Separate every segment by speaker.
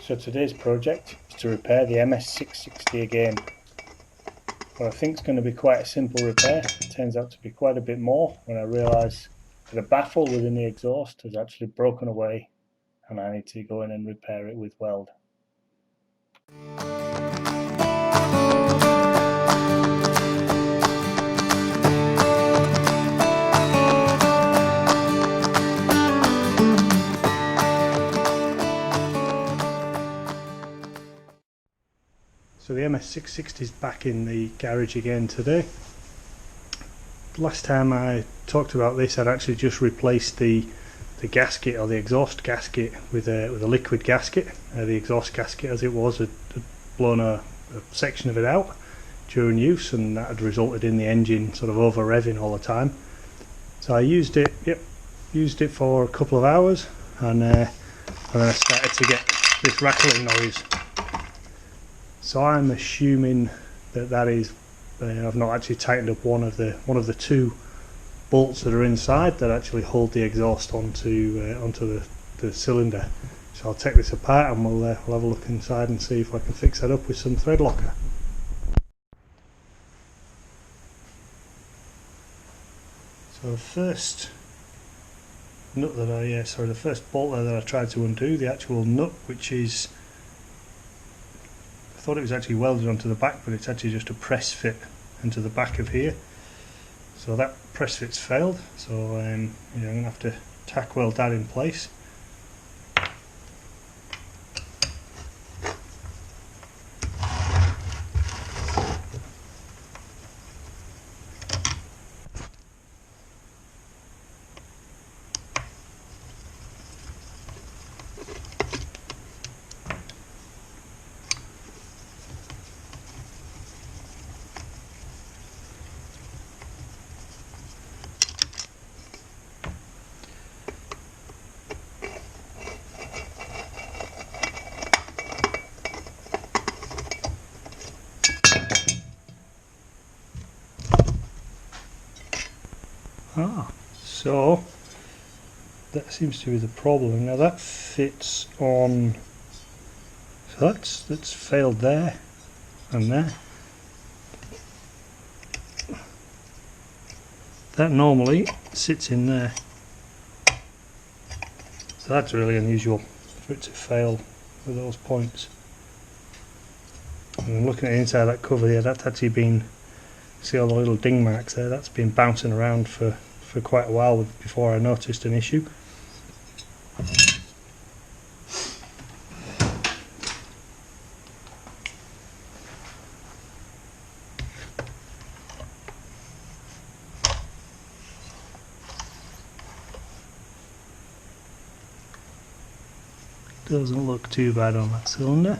Speaker 1: So today's project is to repair the MS660 again. What I think is going to be quite a simple repair turns out to be quite a bit more when I realise that a baffle within the exhaust has actually broken away and I need to go in and repair it with weld. So the MS660 is back in the garage again today. Last time I talked about this, I'd actually just replaced the gasket, or the exhaust gasket, with a liquid gasket. The exhaust gasket, as it was, had blown a section of it out during use, and that had resulted in the engine sort of over revving all the time. So I used it for a couple of hours, and then I started to get this rattling noise. So I'm assuming that is I've not actually tightened up one of the two bolts that are inside that actually hold the exhaust onto the cylinder. So I'll take this apart and we'll have a look inside and see if I can fix that up with some thread locker. So the first nut the first bolt there that I tried to undo, the actual nut, which is, I thought it was actually welded onto the back, but it's actually just a press fit into the back of here. So that press fit's failed, so I'm going to have to tack weld that in place. So that seems to be the problem. Now that fits on, so that's failed there and there. That normally sits in there. So that's really unusual for it to fail with those points. And looking at the inside of that cover here, that's actually been, see all the little ding marks there, that's been bouncing around for quite a while before I noticed an issue. Doesn't look too bad on that cylinder.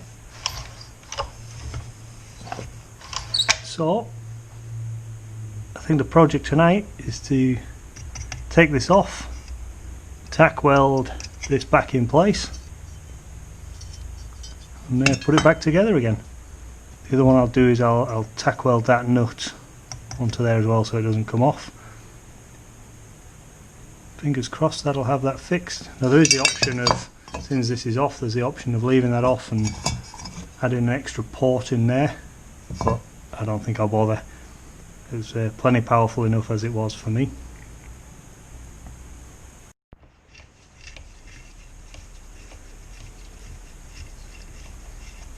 Speaker 1: So I think the project tonight is to take this off, tack weld this back in place, and put it back together again. The other one I'll do is I'll tack weld that nut onto there as well so it doesn't come off. Fingers crossed that'll have that fixed. Now there is the option of, since this is off, there's the option of leaving that off and adding an extra port in there, but I don't think I'll bother. It's plenty powerful enough as it was for me.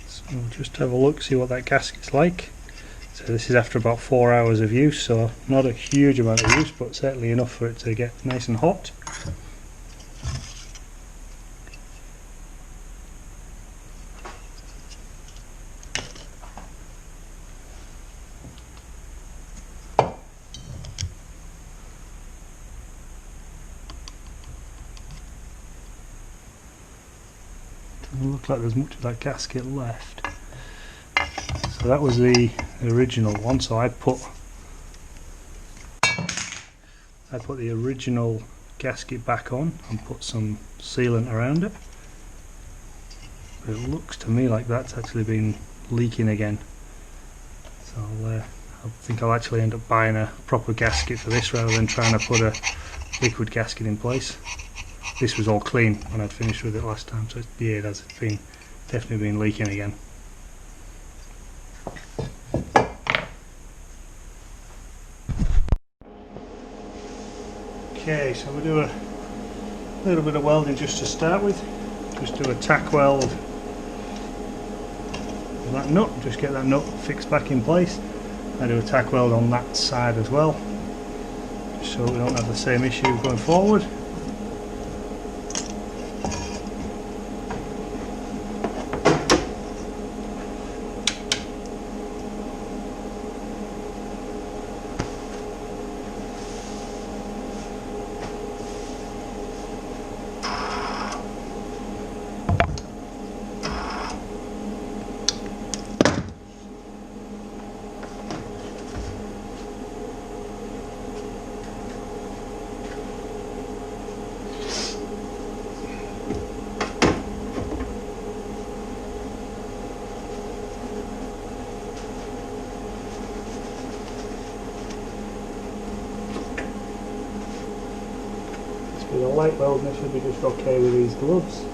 Speaker 1: So just have a look, see what that gasket's like. So this is after about 4 hours of use, so not a huge amount of use, but certainly enough for it to get nice and hot. Doesn't look like there's much of that gasket left. So that was the original one, so I put the original gasket back on and put some sealant around it. But it looks to me like that's actually been leaking again. So I think I'll actually end up buying a proper gasket for this rather than trying to put a liquid gasket in place. This was all clean when I'd finished with it last time, so yeah, it has been definitely been leaking again. Okay, so we'll do a little bit of welding just to start with. Just do a tack weld on that nut, just get that nut fixed back in place. I do a tack weld on that side as well, just so we don't have the same issue going forward. With a light welding, it should be just okay with these gloves.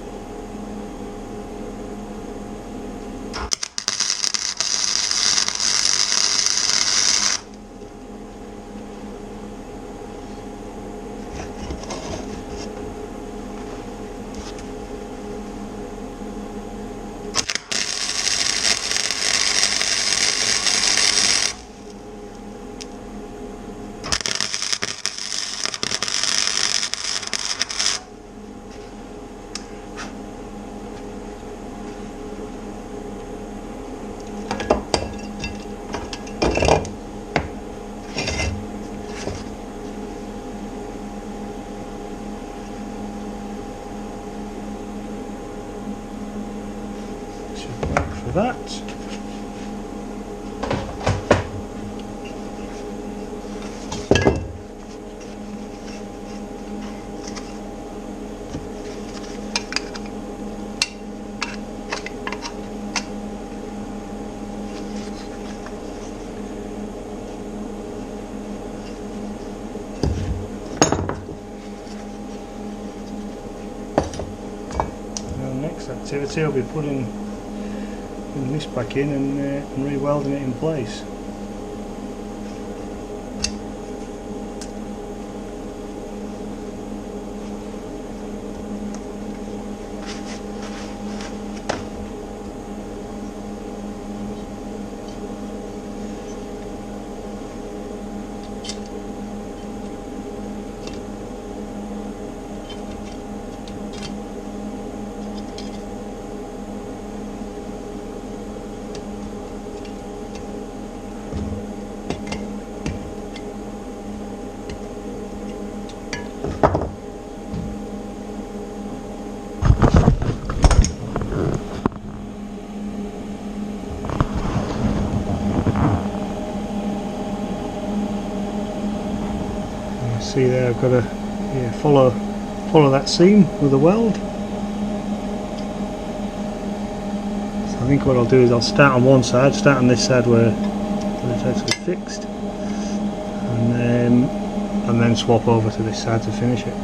Speaker 1: For that. Now next activity I'll be putting this back in and re-welding it in place. See there, I've got to follow that seam with a weld. So I think what I'll do is I'll start on one side, start on this side where it's actually fixed, and then swap over to this side to finish it.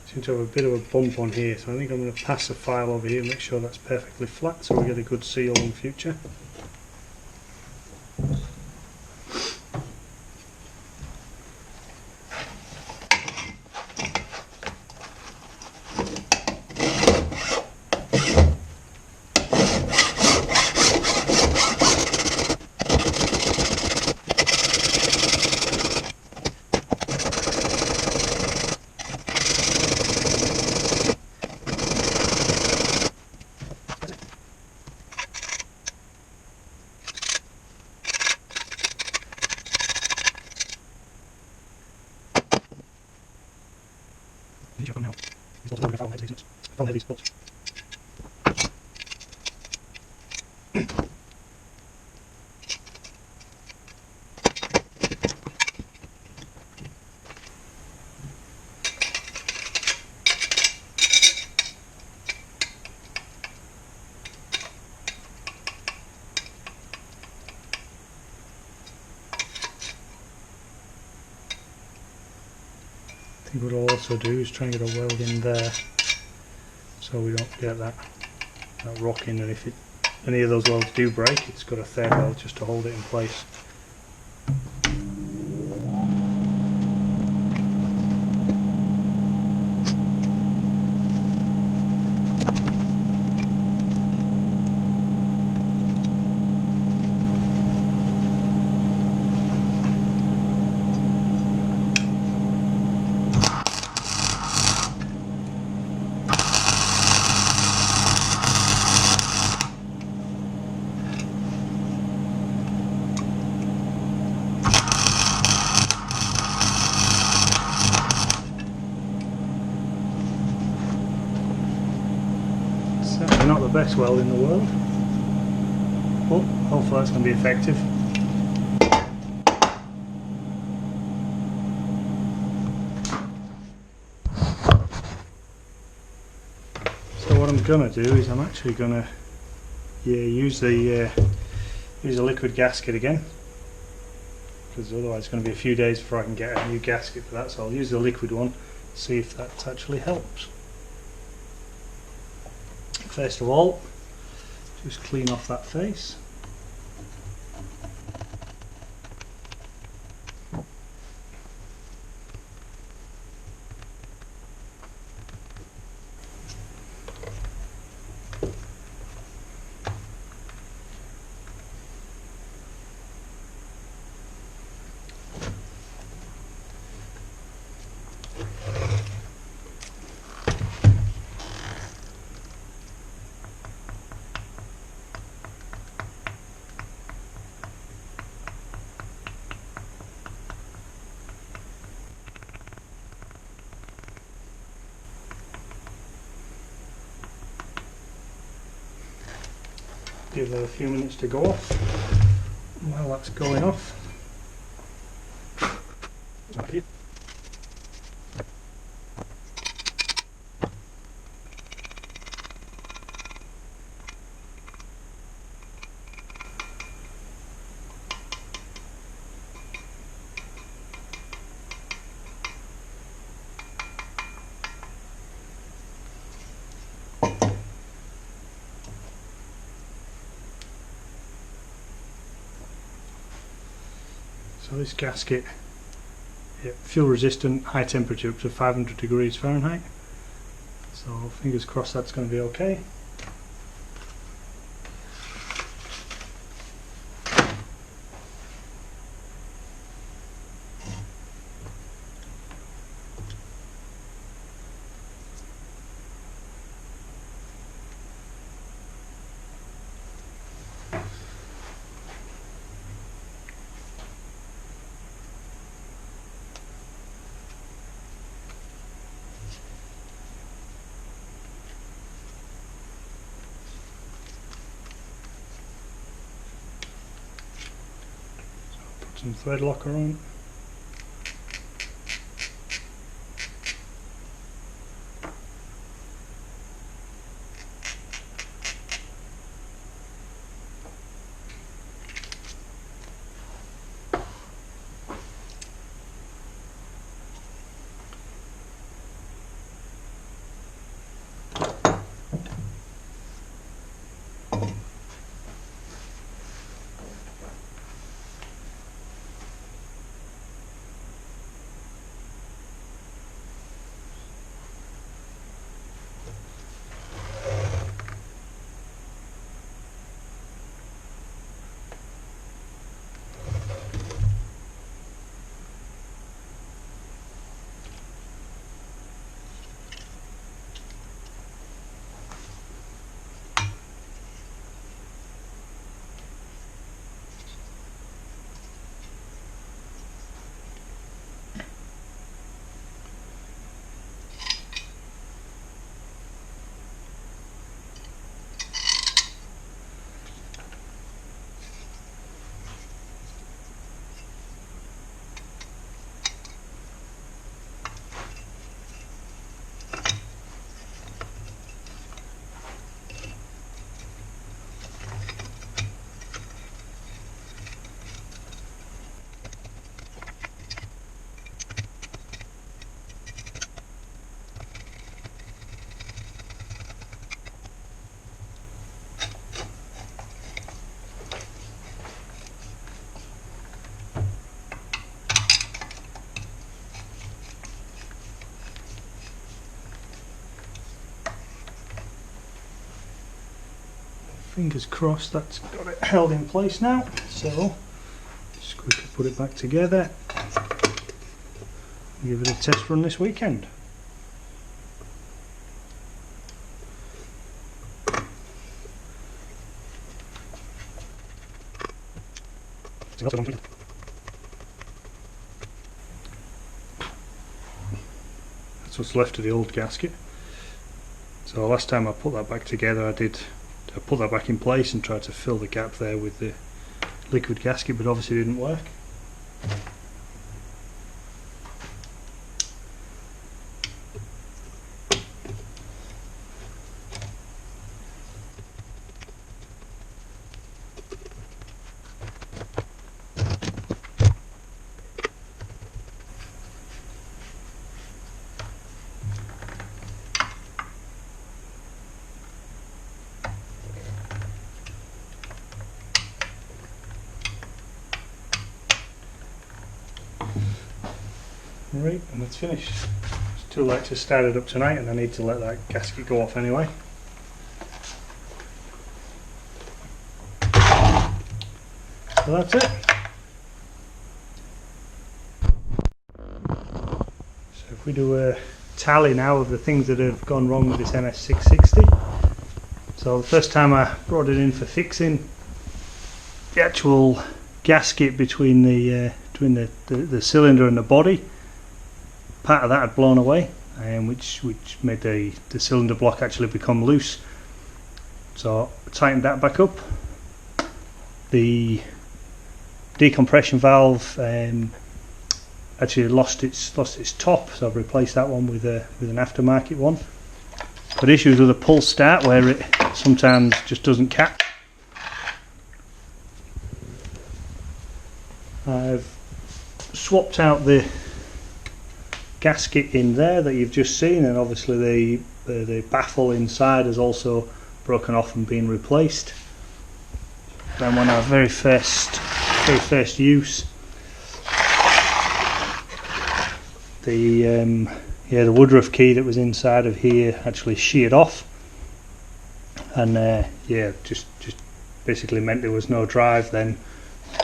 Speaker 1: Seem to have a bit of a bump on here, so I think I'm going to pass the file over here and make sure that's perfectly flat so we get a good seal in future. on heavy spots. I think what I'll also do is try and get a weld in there so we don't get that rocking, and if any of those welds do break, it's got a third weld just to hold it in place. Certainly not the best weld in the world, but hopefully that's going to be effective. So what I'm going to do is I'm actually going to use the liquid gasket again, because otherwise it's going to be a few days before I can get a new gasket for that, so I'll use the liquid one, see if that actually helps. First of all, just clean off that face. Give that a few minutes to go off. While that's going off, so this gasket, fuel resistant, high temperature up to 500 degrees Fahrenheit, so fingers crossed that's going to be okay. Some thread locker on. fingers crossed that's got it held in place now. So just quickly put it back together. Give it a test run this weekend. That's what's left of the old gasket. So last time I put that back together, I put that back in place and tried to fill the gap there with the liquid gasket, but obviously it didn't work. Right, and that's finished. It's too late to start it up tonight, and I need to let that gasket go off anyway. So that's it. So if we do a tally now of the things that have gone wrong with this MS660. So the first time I brought it in for fixing, the actual gasket between the cylinder and the body, part of that had blown away, which made the cylinder block actually become loose. So I tightened that back up. The decompression valve actually lost its top, so I've replaced that one with an aftermarket one. Got issues with the pull start where it sometimes just doesn't catch. I've swapped out the gasket in there that you've just seen, and obviously the baffle inside has also broken off and been replaced. Then when our very first use, the Woodruff key that was inside of here actually sheared off, and just basically meant there was no drive. Then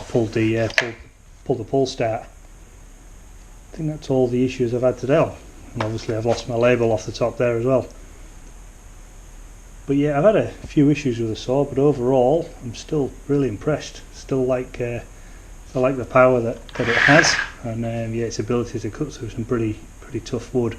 Speaker 1: pulled the pull start. I think that's all the issues I've had today. And obviously I've lost my label off the top there as well. But yeah, I've had a few issues with the saw, but overall I'm still really impressed. Still like the power that it has, and its ability to cut through some pretty tough wood.